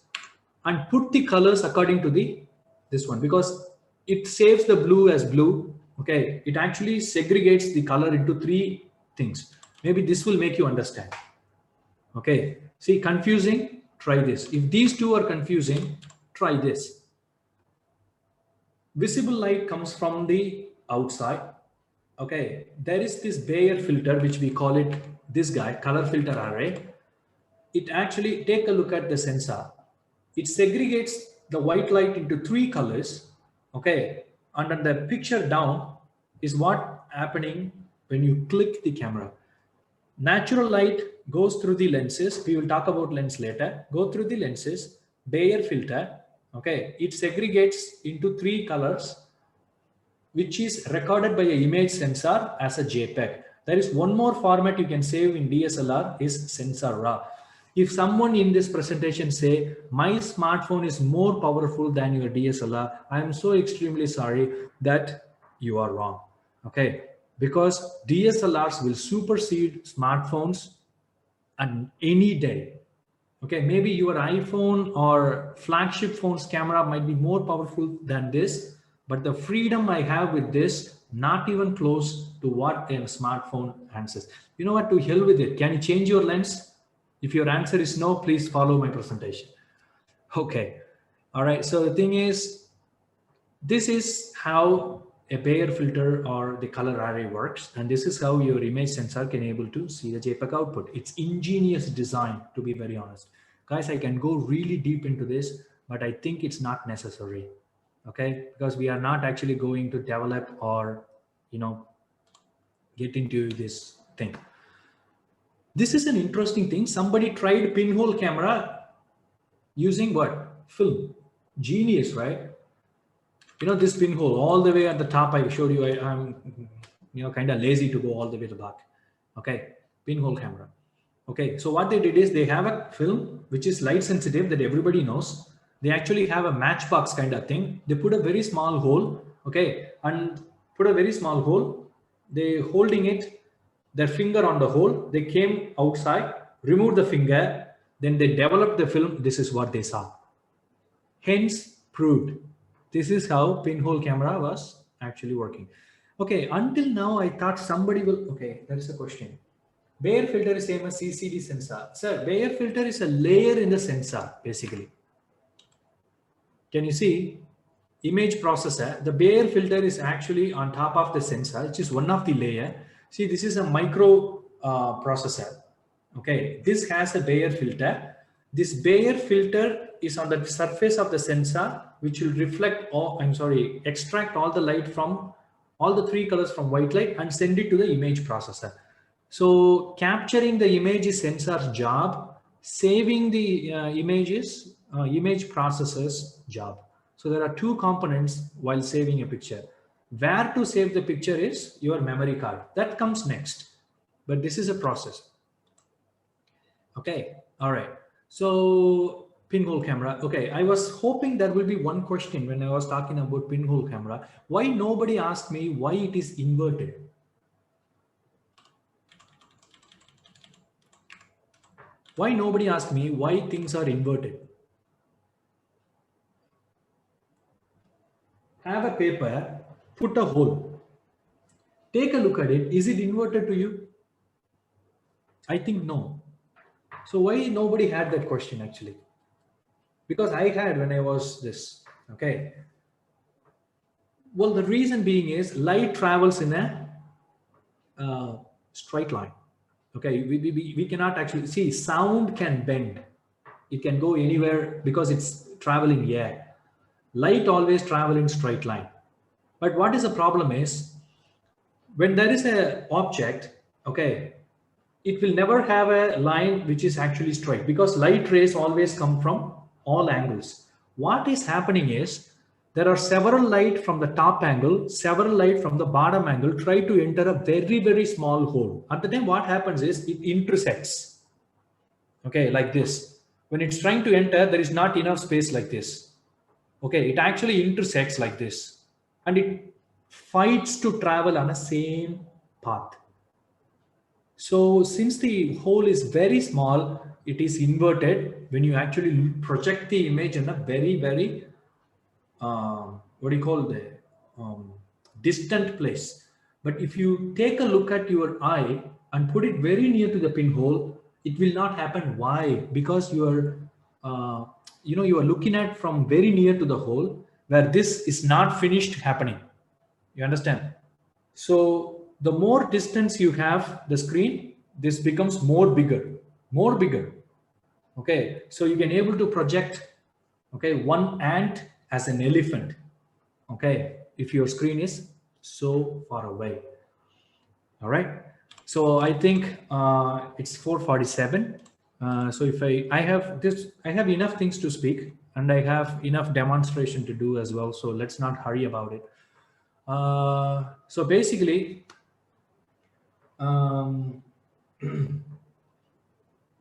A: and put the colors according to this one, because it saves the blue as blue. Okay, it actually segregates the color into 3 things. Maybe this will make you understand. Okay, see, confusing, try this. If these two are confusing, try this. Visible light comes from the outside. Okay, there is this Bayer filter, which we call it, this guy, color filter array. It actually, take a look at the sensor. It segregates the white light into 3 colors. Okay, under the picture down is what happening when you click the camera. Natural light goes through the lenses. We will talk about lens later. Go through the lenses. Bayer filter. Okay, it segregates into 3 colors, which is recorded by an image sensor as a JPEG. There is one more format you can save in DSLR is sensor RAW. If someone in this presentation say, my smartphone is more powerful than your DSLR, I am so extremely sorry that you are wrong. Okay, because DSLRs will supersede smartphones on any day. Okay, maybe your iPhone or flagship phone's camera might be more powerful than this, but the freedom I have with this, not even close to what a smartphone answers. You know what, to hell with it. Can you change your lens? If your answer is no, please follow my presentation. Okay, all right, so the thing is, this is how a Bayer filter or the color array works, and this is how your image sensor can able to see the JPEG output. It's ingenious design, to be very honest. Guys, I can go really deep into this, but I think it's not necessary, okay? Because we are not actually going to develop or, you know, get into this thing. This is an interesting thing. Somebody tried pinhole camera using what? Film. Genius, right? You know, this pinhole all the way at the top, I showed you, I'm, you know, kind of lazy to go all the way to the back. Okay, pinhole camera. Okay, so what they did is they have a film which is light sensitive that everybody knows. They actually have a matchbox kind of thing. They put a very small hole, okay, and put a very small hole. They holding it, their finger on the hole. They came outside, removed the finger, then they developed the film. This is what they saw. Hence, proved. This is how pinhole camera was actually working. Okay, until now I thought somebody will, okay, that's a question. Bayer filter is same as CCD sensor. Sir, Bayer filter is a layer in the sensor, basically. Can you see? Image processor, the Bayer filter is actually on top of the sensor, which is one of the layer. See, this is a micro processor. Okay, this has a Bayer filter. This Bayer filter is on the surface of the sensor, which will reflect all, extract all the light from all the 3 colors from white light and send it to the image processor. So capturing the image is sensor's job, saving the image is image processor's job. So there are 2 components while saving a picture. Where to save the picture is your memory card. That comes next, but this is a process. Okay, all right. So pinhole camera. Okay, I was hoping there will be one question when I was talking about pinhole camera. Why nobody asked me why it is inverted? Why nobody asked me why things are inverted? Have a paper, put a hole. Take a look at it. Is it inverted to you? I think no. So why nobody had that question actually? Because I had when I was this, okay. Well, the reason being is light travels in a straight line. Okay, we cannot actually see, sound can bend. It can go anywhere because it's traveling air. Light always travel in straight line. But what is the problem is, when there is a object, okay, it will never have a line which is actually straight because light rays always come from all angles. What is happening is, there are several light from the top angle, several light from the bottom angle, try to enter a very, very small hole. At the time, what happens is it intersects. Okay, like this. When it's trying to enter, there is not enough space like this. Okay, it actually intersects like this. And it fights to travel on the same path. So since the hole is very small, it is inverted when you actually project the image in a very, very what do you call the distant place. But if you take a look at your eye and put it very near to the pinhole, it will not happen. Why? Because you are you are looking at from very near to the hole where this is not finished happening. You understand? So the more distance you have the screen, this becomes more bigger. Okay, so you can able to project, okay, one ant as an elephant. Okay, if your screen is so far away. All right. So I think it's 4:47. So if I have this, I have enough things to speak, and I have enough demonstration to do as well. So let's not hurry about it. So basically, um,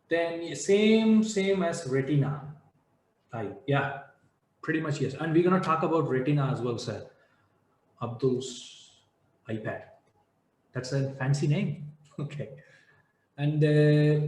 A: then same as retina. Yeah, pretty much yes. And we're gonna talk about retina as well, sir. Abdul's iPad. That's a fancy name. Okay. And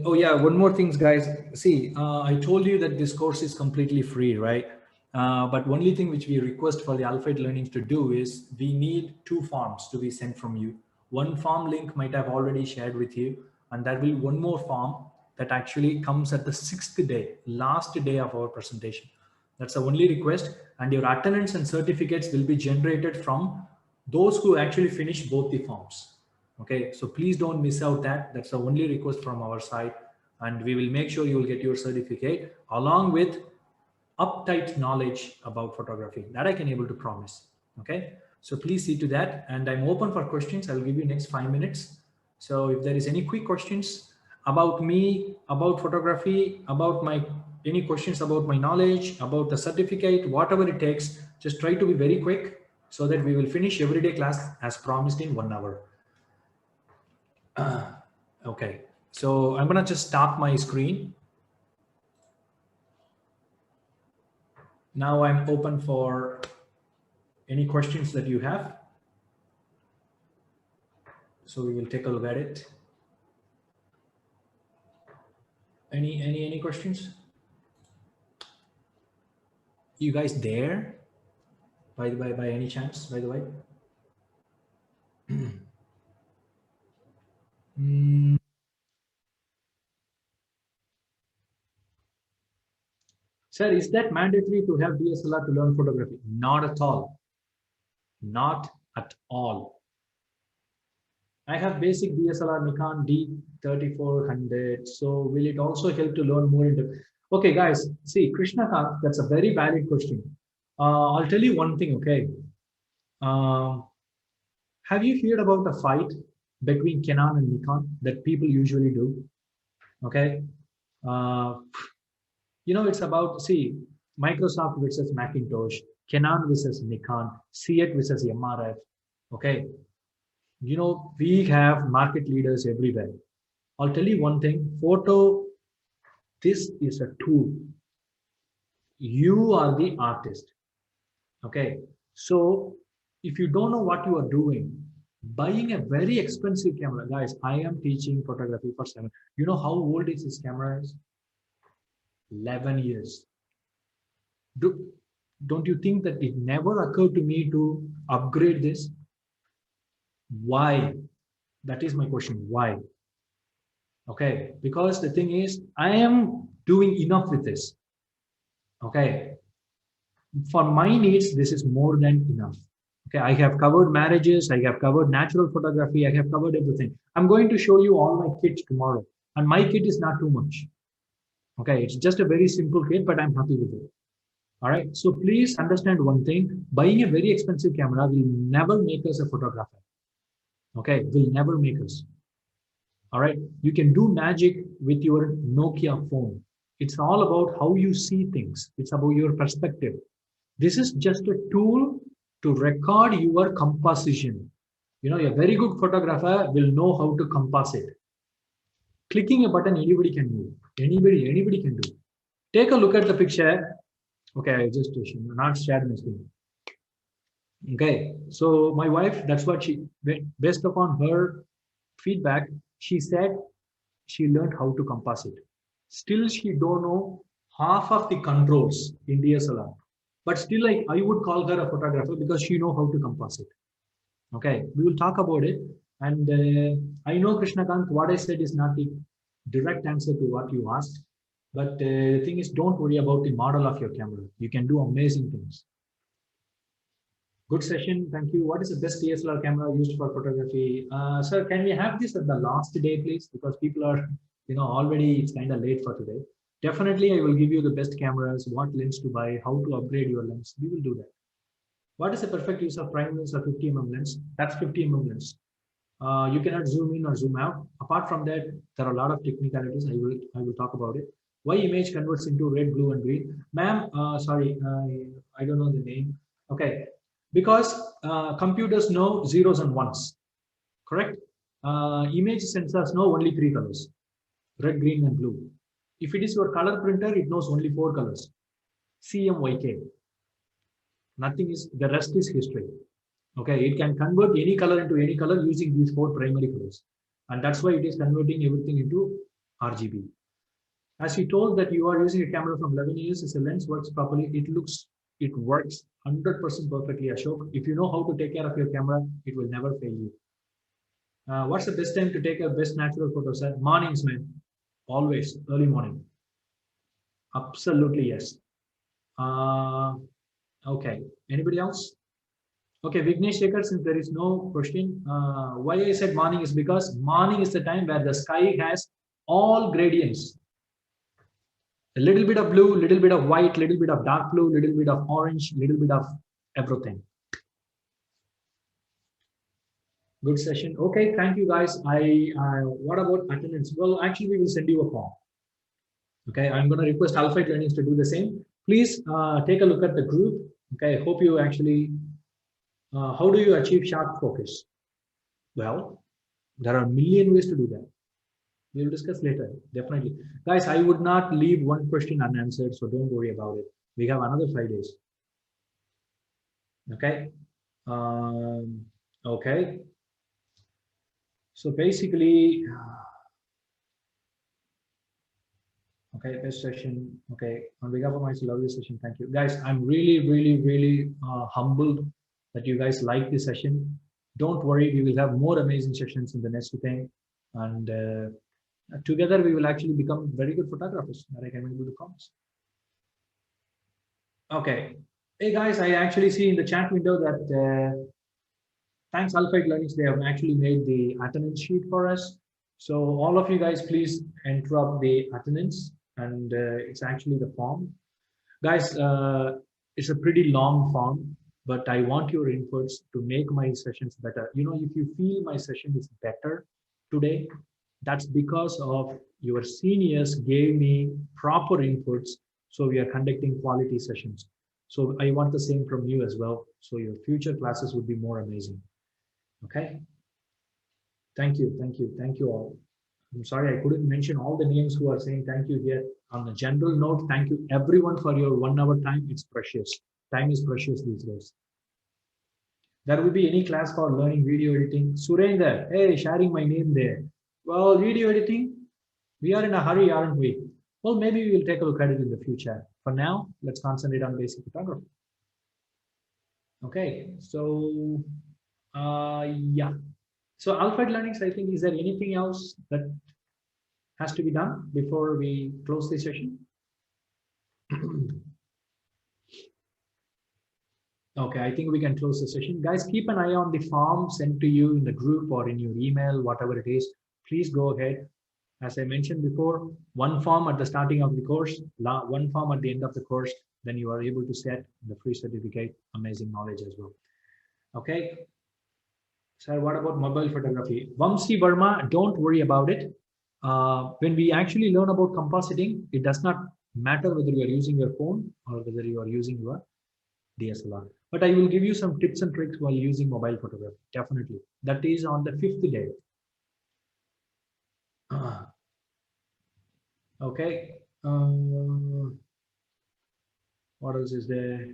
A: oh yeah, one more things, guys. See, I told you that this course is completely free, right? But only thing which we request for the Alphite Learnings to do is we need 2 forms to be sent from you. One form link might have already shared with you, and there will be one more form that actually comes at the 6th day, last day of our presentation. That's the only request, and your attendance and certificates will be generated from those who actually finish both the forms. Okay, so please don't miss out that. That's the only request from our side, and we will make sure you will get your certificate along with uptight knowledge about photography. That I can able to promise. Okay, so please see to that, and I'm open for questions. I'll give you next 5 minutes. So if there is any quick questions about me, about photography, about my any questions about my knowledge, about the certificate, whatever it takes, just try to be very quick so that we will finish everyday class as promised in 1 hour. Okay, so I'm gonna just stop my screen. Now I'm open for any questions that you have. So we will take a look at it. Any questions? You guys there? By any chance? By the way. Sir, is that mandatory to have DSLR to learn photography? Not at all. Not at all. I have basic DSLR Nikon D3400. So will it also help to learn more into? Okay, guys, see, Krishna, that's a very valid question. I'll tell you one thing, okay? Have you heard about the fight between Canon and Nikon that people usually do? Okay. Uh, it's about, see, Microsoft versus Macintosh, Canon versus Nikon, CET versus MRF. Okay. We have market leaders everywhere. I'll tell you one thing, this is a tool. You are the artist. Okay. So if you don't know what you are doing, buying a very expensive camera, guys, I am teaching photography for 7. You know how old is this camera? 11 years. Don't you think that it never occurred to me to upgrade this? Why? That is my question. Why? Okay, because the thing is, I am doing enough with this. Okay, for my needs, this is more than enough. Okay, I have covered marriages, I have covered natural photography, I have covered everything. I'm going to show you all my kits tomorrow, and my kit is not too much. Okay, it's just a very simple kit, but I'm happy with it. All right, so please understand one thing, buying a very expensive camera will never make us a photographer. Okay, will never make us. All right, you can do magic with your Nokia phone. It's all about how you see things. It's about your perspective. This is just a tool to record your composition. A very good photographer will know how to composite. Clicking a button, anybody can do. Anybody can do. Take a look at the picture. Okay, I just not shared my screen. Okay, so my wife, that's what she, based upon her feedback, she said she learned how to composite. Still, she don't know half of the controls in DSLR. But still, like, I would call her a photographer because she know how to composite. Okay, we will talk about it. And I know, Krishnakant, what I said is not the direct answer to what you asked. But the thing is, don't worry about the model of your camera. You can do amazing things. Good session. Thank you. What is the best DSLR camera used for photography? Sir, can we have this at the last day, please? Because people are, already it's kind of late for today. Definitely, I will give you the best cameras, what lens to buy, how to upgrade your lens. We will do that. What is the perfect use of prime lens or 50 mm lens? That's 50 mm lens. You cannot zoom in or zoom out. Apart from that, there are a lot of technicalities. I will talk about it. Why image converts into red, blue, and green? Ma'am, sorry, I don't know the name. Okay, because computers know zeros and ones, correct? Image sensors know only three colors: red, green, and blue. If it is your color printer, it knows only four colors: CMYK. Nothing is, the rest is history. Okay, it can convert any color into any color using these four primary colors, and that's why it is converting everything into RGB. As you told that you are using a camera from 11 years, if the lens works properly, it works 100% perfectly, Ashok. If you know how to take care of your camera, it will never fail you. What's the best time to take a best natural photo, sir? Mornings, man. Always early morning. Absolutely yes. Okay. Anybody else? Okay, Vignesh Shekhar, since there is no question, why I said morning is because morning is the time where the sky has all gradients. A little bit of blue, little bit of white, little bit of dark blue, little bit of orange, little bit of everything. Good session. Okay, thank you guys. What about attendance? Well, actually, we will send you a form. Okay, I'm going to request Alpha Learnings to do the same. Please take a look at the group. Okay, I hope you actually. How do you achieve sharp focus? Well, there are a million ways to do that. We'll discuss later, definitely. Guys, I would not leave one question unanswered, so don't worry about it. We have another 5 days. Okay. Okay. So basically, okay, best session. Okay, on behalf of myself, lovely session. Thank you, guys. I'm really, really, really humbled that you guys like this session. Don't worry, we will have more amazing sessions in the next thing, and together we will actually become very good photographers that I can able to promise. Okay. Hey guys, I actually see in the chat window that thanks Alpha Learnings, they have actually made the attendance sheet for us. So all of you guys, please enter up the attendance, and it's actually the form. Guys, it's a pretty long form, but I want your inputs to make my sessions better. If you feel my session is better today, that's because of your seniors gave me proper inputs. So we are conducting quality sessions. So I want the same from you as well. So your future classes would be more amazing. Okay. Thank you. Thank you. Thank you all. I'm sorry I couldn't mention all the names who are saying thank you here. On a general note, thank you everyone for your 1 hour time. It's precious. Time is precious these days. There will be any class for learning video editing. Surender, hey, sharing my name there. Well, video editing, we are in a hurry, aren't we? Well, maybe we will take a look at it in the future. For now, let's concentrate on basic photography. Okay, so yeah. So Alpha Learnings, I think, is there anything else that has to be done before we close this session? Okay, I think we can close the session. Guys, keep an eye on the form sent to you in the group or in your email, whatever it is. Please go ahead. As I mentioned before, one form at the starting of the course, one form at the end of the course, then you are able to set the free certificate, amazing knowledge as well. Okay. Sir, what about mobile photography? Vamsi Verma, don't worry about it. When we actually learn about compositing, it does not matter whether you are using your phone or whether you are using your DSLR. But I will give you some tips and tricks while using mobile photography. Definitely. That is on the 5th day. Okay. What else is there?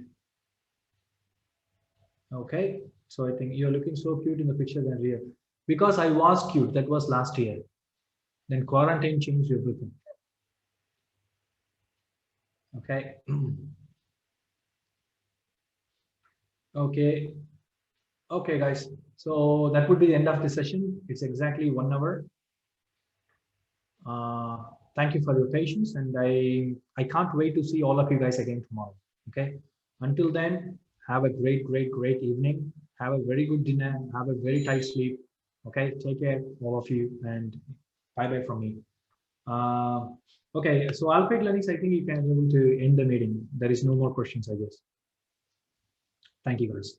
A: Okay. So I think you're looking so cute in the picture than real. Because I was cute. That was last year. Then quarantine changed everything. Okay. Okay. Okay, guys. So that would be the end of the session. It's exactly 1 hour. Thank you for your patience, and I can't wait to see all of you guys again tomorrow. Okay. Until then, Have a great evening. Have a very good dinner. Have a very tight sleep. Okay, take care, all of you, and bye bye from me. Uh, okay, so Alfred Lennox, I think you can be able to end the meeting. There is no more questions, I guess. Thank you, guys.